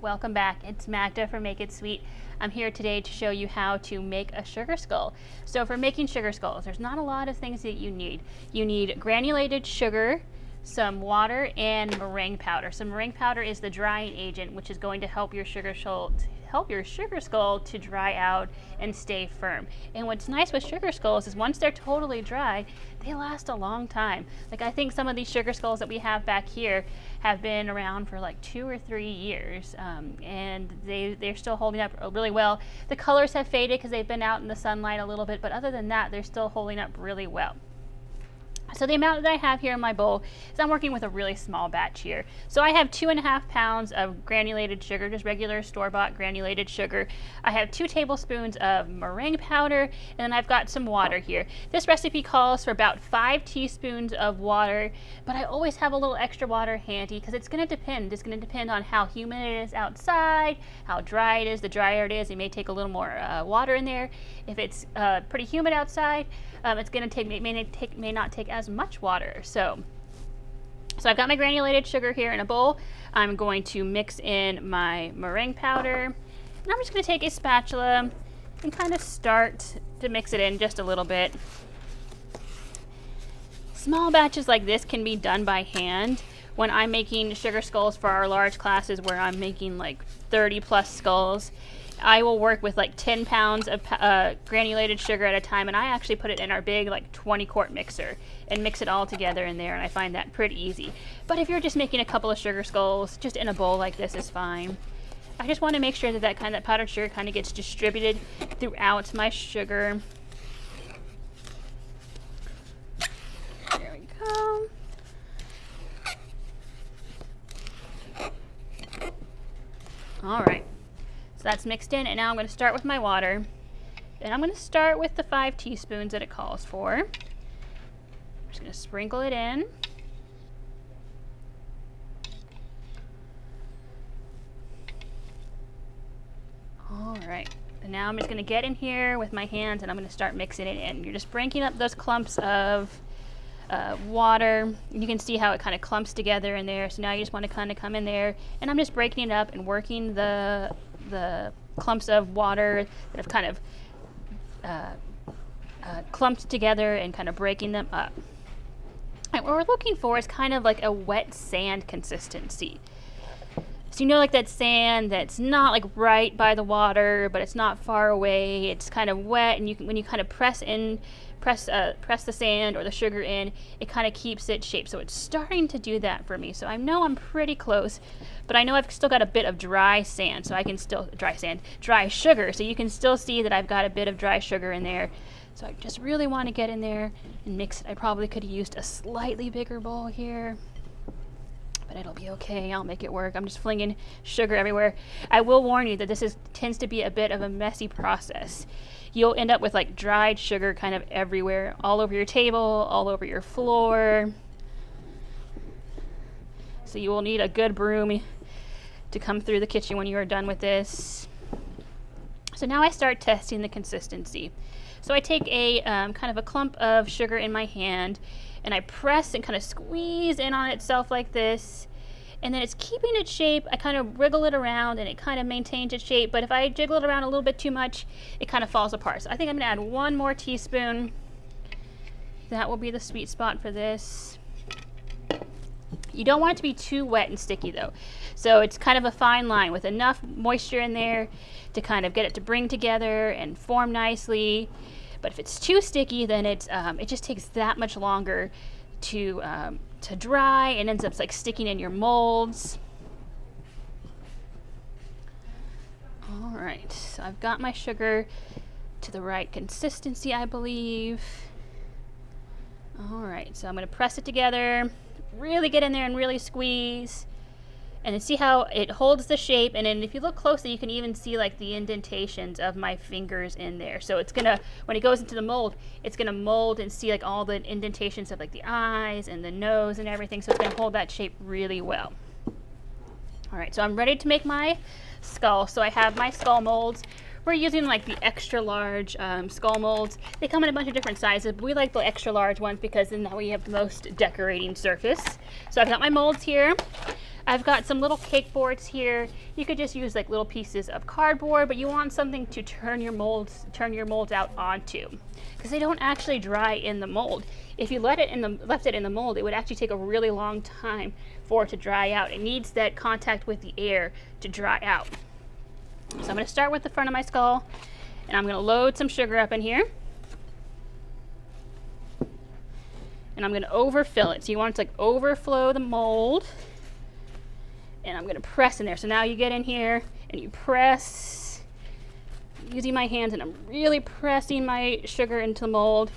welcome back. It's Magda from Make It Sweet. I'm here today to show you how to make a sugar skull. So for making sugar skulls, there's not a lot of things that you need. You need granulated sugar, some water, and meringue powder. So meringue powder is the drying agent, which is going to help your sugar skull to dry out and stay firm. And what's nice with sugar skulls is once they're totally dry, they last a long time. Like I think some of these sugar skulls that we have back here have been around for like 2 or 3 years, and they're still holding up really well. The colors have faded because they've been out in the sunlight a little bit, but other than that, they're still holding up really well. So the amount that I have here in my bowl is I'm working with a really small batch here. So I have 2.5 pounds of granulated sugar, just regular store-bought granulated sugar. I have 2 tablespoons of meringue powder, and then I've got some water here. This recipe calls for about 5 teaspoons of water, but I always have a little extra water handy because it's going to depend. It's going to depend on how humid it is outside, how dry it is. The drier it is, it may take a little more water in there. If it's pretty humid outside, it's going to take may not take as much water. So I've got my granulated sugar here in a bowl. I'm going to mix in my meringue powder, and I'm just going to take a spatula and kind of start to mix it in just a little bit. Small batches like this can be done by hand. When I'm making sugar skulls for our large classes where I'm making like 30 plus skulls, I will work with like 10 pounds of granulated sugar at a time, and I actually put it in our big like 20-quart mixer and mix it all together in there, and I find that pretty easy. But if you're just making a couple of sugar skulls, just in a bowl like this is fine. I just want to make sure that that powdered sugar kind of gets distributed throughout my sugar. There we go. All right. That's mixed in, and now I'm going to start with my water. And I'm going to start with the 5 teaspoons that it calls for. I'm just going to sprinkle it in. All right, and now I'm just going to get in here with my hands, and I'm going to start mixing it in. You're just breaking up those clumps of water. You can see how it kind of clumps together in there. So now you just want to kind of come in there, and I'm just breaking it up and working the clumps of water that have kind of clumped together and kind of breaking them up. And what we're looking for is kind of like a wet sand consistency. So you know, like that sand that's not like right by the water, but it's not far away. It's kind of wet, and when you kind of press the sand or the sugar in, it kind of keeps its shape. So it's starting to do that for me. So I know I'm pretty close, but I know I've still got a bit of dry sand, so I can still dry sugar. So you can still see that I've got a bit of dry sugar in there. So I just really want to get in there and mix it. I probably could have used a slightly bigger bowl here, but it'll be okay. I'll make it work. I'm just flinging sugar everywhere. I will warn you that this tends to be a bit of a messy process. You'll end up with like dried sugar kind of everywhere, all over your table, all over your floor. So you will need a good broom to come through the kitchen when you are done with this. So now I start testing the consistency. So I take a kind of a clump of sugar in my hand, and I press and kind of squeeze in on itself like this, and then it's keeping its shape. I kind of wriggle it around, and it kind of maintains its shape, but if I jiggle it around a little bit too much, it kind of falls apart. So I think I'm going to add 1 more teaspoon. That will be the sweet spot for this. You don't want it to be too wet and sticky though. So it's kind of a fine line with enough moisture in there to kind of get it to bring together and form nicely. But if it's too sticky, then it just takes that much longer to dry, and ends up like sticking in your molds. All right, so I've got my sugar to the right consistency, I believe. All right, so I'm going to press it together, really get in there and really squeeze. And then see how it holds the shape, and then if you look closely, you can even see like the indentations of my fingers in there. So it's gonna, when it goes into the mold, it's gonna mold and see like all the indentations of like the eyes and the nose and everything. So it's gonna hold that shape really well. All right, so I'm ready to make my skull. So I have my skull molds. We're using like the extra large skull molds. They come in a bunch of different sizes, but we like the extra large ones because then that way you have the most decorating surface. So I've got my molds here. I've got some little cake boards here. You could just use like little pieces of cardboard, but you want something to turn your molds out onto, because they don't actually dry in the mold. If you left it in the mold, it would actually take a really long time for it to dry out. It needs that contact with the air to dry out. So I'm going to start with the front of my skull, and I'm going to load some sugar up in here. And I'm going to overfill it. So you want it to like overflow the mold. And I'm going to press in there. So now you get in here and you press, using my hands, and I'm really pressing my sugar into the mold.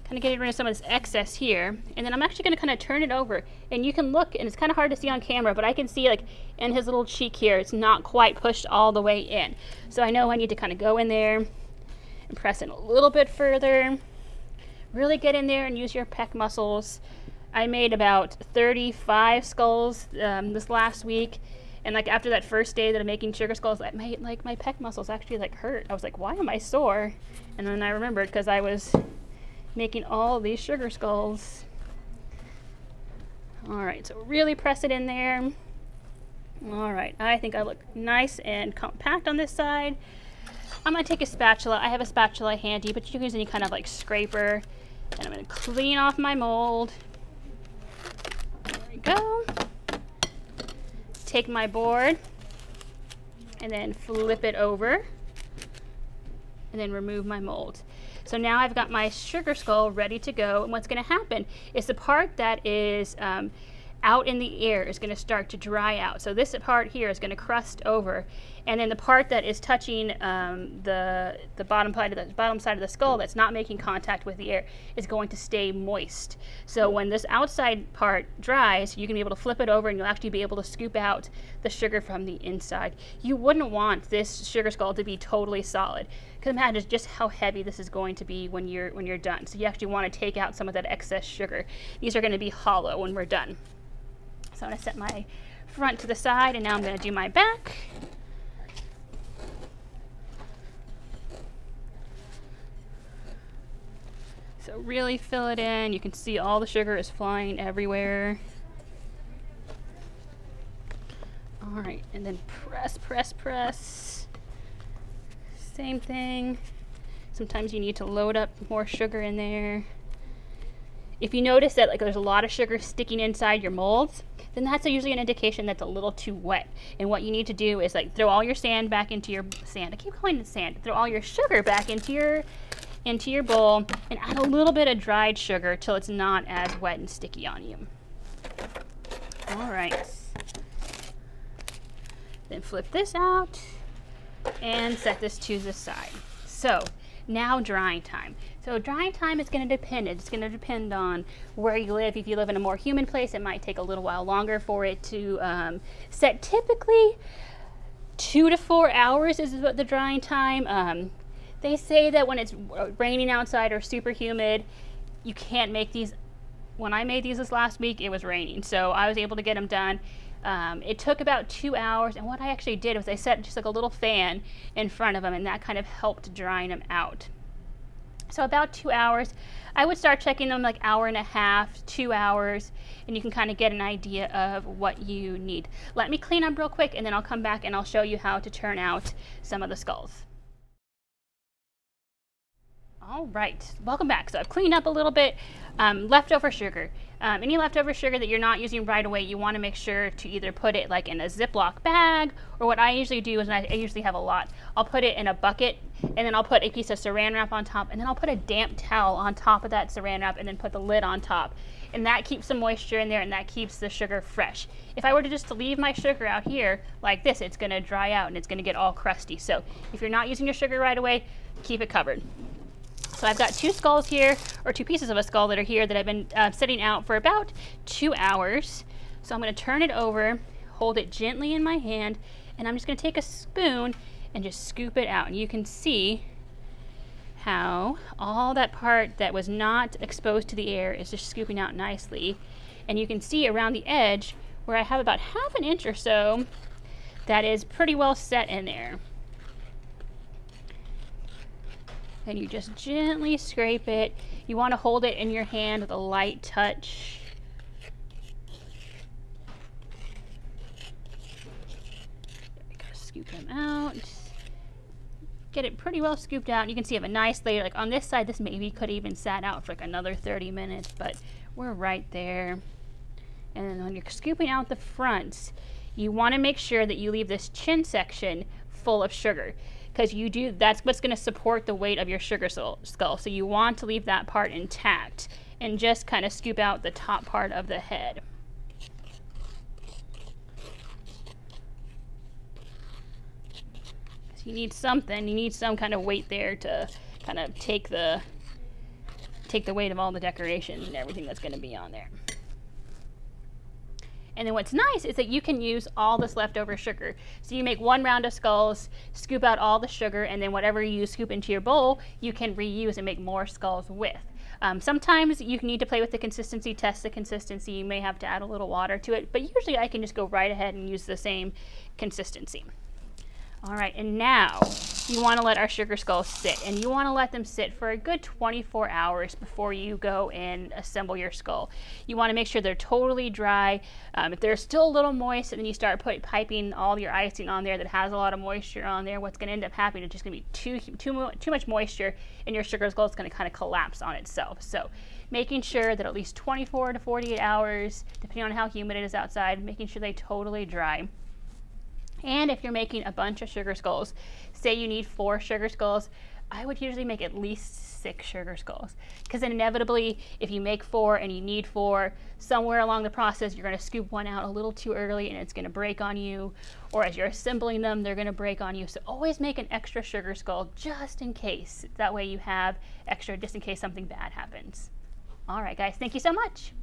Kind of getting rid of some of this excess here. And then I'm actually going to kind of turn it over. And you can look, and it's kind of hard to see on camera, but I can see like in his little cheek here, it's not quite pushed all the way in. So I know I need to kind of go in there and press in a little bit further. Really get in there and use your pec muscles. I made about 35 skulls this last week, and like after that first day that I'm making sugar skulls, my pec muscles actually like hurt. I was like, why am I sore? And then I remembered because I was making all these sugar skulls. All right, so really press it in there. All right, I think I look nice and compact on this side. I'm gonna take a spatula. I have a spatula handy, but you can use any kind of like scraper. And I'm gonna clean off my mold. There we go. Take my board and then flip it over and then remove my mold. So now I've got my sugar skull ready to go, and what's going to happen is the part that is out in the air is going to start to dry out. So this part here is going to crust over, and then the part that is touching the bottom side of the skull that's not making contact with the air is going to stay moist. So when this outside part dries, you can be able to flip it over and you'll actually be able to scoop out the sugar from the inside. You wouldn't want this sugar skull to be totally solid, because imagine just how heavy this is going to be when you're done. So you actually want to take out some of that excess sugar. These are going to be hollow when we're done. So I'm going to set my front to the side, and now I'm going to do my back. So really fill it in. You can see all the sugar is flying everywhere. All right, and then press, press, press. Same thing. Sometimes you need to load up more sugar in there. If you notice that like there's a lot of sugar sticking inside your molds, then that's usually an indication that's a little too wet. And what you need to do is like throw all your sand back into your sand. I keep calling it sand. Throw all your sugar back into your bowl and add a little bit of dried sugar till it's not as wet and sticky on you. All right. Then flip this out and set this to the side. So now drying time. So drying time is going to depend. It's going to depend on where you live. If you live in a more humid place, it might take a little while longer for it to set. Typically 2 to 4 hours is the drying time. They say that when it's raining outside or super humid, you can't make these. When I made these this last week, it was raining, so I was able to get them done. It took about 2 hours, and what I actually did was I set just like a little fan in front of them, and that kind of helped drying them out. So about 2 hours. I would start checking them like 1.5 hours, 2 hours, and you can kind of get an idea of what you need. Let me clean up real quick, and then I'll come back and I'll show you how to turn out some of the skulls. All right, welcome back. So I've cleaned up a little bit. Leftover sugar. Any leftover sugar that you're not using right away, you want to make sure to either put it like in a Ziploc bag, or what I usually do is, I usually have a lot, I'll put it in a bucket, and then I'll put a piece of saran wrap on top, and then I'll put a damp towel on top of that saran wrap, and then put the lid on top. And that keeps some moisture in there, and that keeps the sugar fresh. If I were to just leave my sugar out here like this, it's going to dry out and it's going to get all crusty. So if you're not using your sugar right away, keep it covered. So I've got 2 skulls here, or 2 pieces of a skull that are here that I've been sitting out for about 2 hours. So I'm going to turn it over, hold it gently in my hand, and I'm just going to take a spoon and just scoop it out. And you can see how all that part that was not exposed to the air is just scooping out nicely. And you can see around the edge where I have about 1/2 inch or so that is pretty well set in there. And you just gently scrape it. You want to hold it in your hand with a light touch. get it pretty well scooped out. You can see I have a nice layer. Like on this side, this maybe could even sat out for like another 30 minutes, but we're right there. And then when you're scooping out the front, you want to make sure that you leave this chin section full of sugar, because that's what's going to support the weight of your sugar skull. So you want to leave that part intact and just kind of scoop out the top part of the head. So you need some kind of weight there to kind of take the weight of all the decorations and everything that's going to be on there. And then what's nice is that you can use all this leftover sugar. So you make one round of skulls, scoop out all the sugar, and then whatever you scoop into your bowl, you can reuse and make more skulls with. Sometimes you need to play with the consistency, test the consistency. You may have to add a little water to it, but usually I can just go right ahead and use the same consistency. All right, and now you want to let our sugar skulls sit, and you want to let them sit for a good 24 hours before you go and assemble your skull. You want to make sure they're totally dry. If they're still a little moist and then you start piping all your icing on there that has a lot of moisture on there, what's going to end up happening is just going to be too much moisture, and your sugar skull is going to kind of collapse on itself. So making sure that at least 24 to 48 hours, depending on how humid it is outside, making sure they totally dry. And if you're making a bunch of sugar skulls, say you need 4 sugar skulls, I would usually make at least 6 sugar skulls, because then inevitably if you make 4 and you need 4, somewhere along the process you're going to scoop one out a little too early and it's going to break on you, or as you're assembling them they're going to break on you. So always make an extra sugar skull just in case. That way you have extra just in case something bad happens. All right guys, thank you so much.